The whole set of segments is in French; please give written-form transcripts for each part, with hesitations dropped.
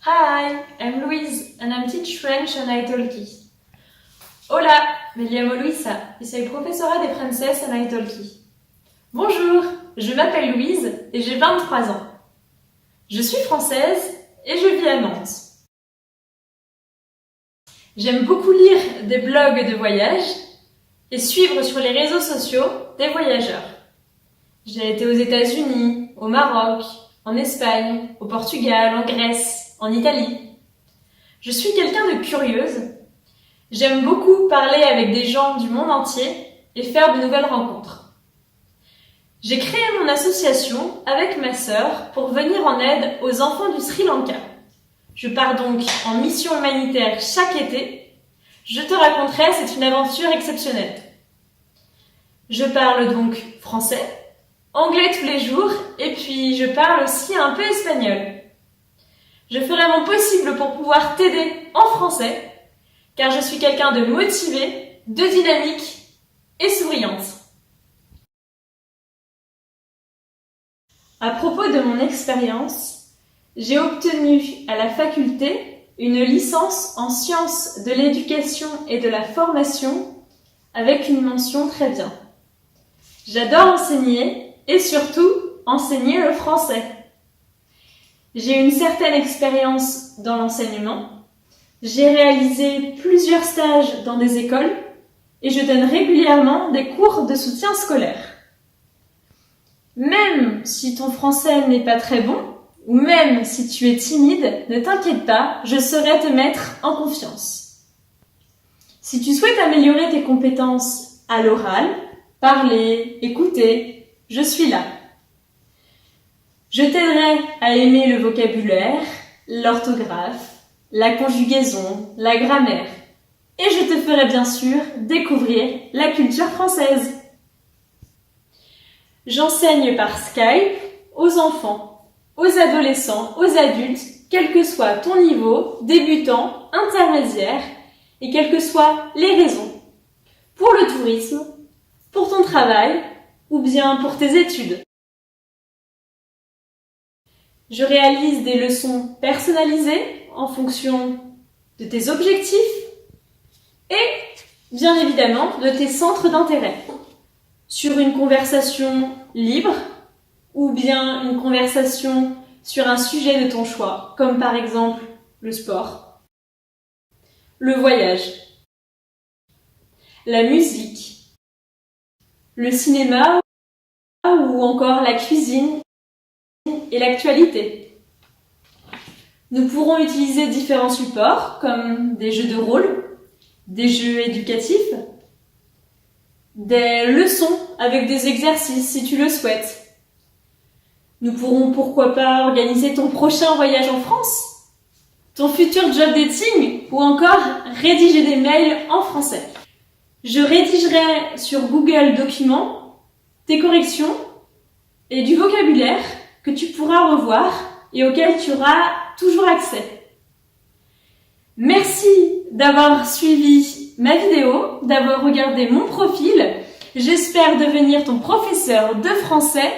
Hi, I'm Louise and I'm teach French and Italki. Hola, me llamo Luisa y soy profesora de francés en Italki. Bonjour, je m'appelle Louise et j'ai 23 ans. Je suis française et je vis à Nantes. J'aime beaucoup lire des blogs de voyage et suivre sur les réseaux sociaux des voyageurs. J'ai été aux États-Unis, au Maroc, en Espagne, au Portugal, en Grèce, en Italie. Je suis quelqu'un de curieuse. J'aime beaucoup parler avec des gens du monde entier et faire de nouvelles rencontres. J'ai créé mon association avec ma sœur pour venir en aide aux enfants du Sri Lanka. Je pars donc en mission humanitaire chaque été. Je te raconterai, c'est une aventure exceptionnelle. Je parle donc français, anglais tous les jours, et puis je parle aussi un peu espagnol. Je ferai mon possible pour pouvoir t'aider en français, car je suis quelqu'un de motivé, de dynamique et souriante. À propos de mon expérience, j'ai obtenu à la faculté une licence en sciences de l'éducation et de la formation avec une mention très bien. J'adore enseigner et surtout enseigner le français. J'ai une certaine expérience dans l'enseignement. J'ai réalisé plusieurs stages dans des écoles et je donne régulièrement des cours de soutien scolaire. Même si ton français n'est pas très bon, ou même si tu es timide, ne t'inquiète pas, je saurai te mettre en confiance. Si tu souhaites améliorer tes compétences à l'oral, parler, écouter, je suis là. Je t'aiderai à aimer le vocabulaire, l'orthographe, la conjugaison, la grammaire. Et je te ferai bien sûr découvrir la culture française. J'enseigne par Skype aux enfants, aux adolescents, aux adultes, quel que soit ton niveau, débutant, intermédiaire, et quelles que soient les raisons. Pour le tourisme, pour ton travail, ou bien pour tes études. Je réalise des leçons personnalisées en fonction de tes objectifs et, bien évidemment, de tes centres d'intérêt. Sur une conversation libre ou bien une conversation sur un sujet de ton choix, comme par exemple le sport, le voyage, la musique, le cinéma ou encore la cuisine et l'actualité. Nous pourrons utiliser différents supports comme des jeux de rôle, des jeux éducatifs, des leçons avec des exercices si tu le souhaites. Nous pourrons pourquoi pas organiser ton prochain voyage en France, ton futur job dating ou encore rédiger des mails en français. Je rédigerai sur Google Documents tes corrections et du vocabulaire que tu pourras revoir et auquel tu auras toujours accès. Merci d'avoir suivi ma vidéo, d'avoir regardé mon profil. J'espère devenir ton professeur de français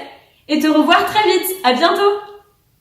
et te revoir très vite. À bientôt!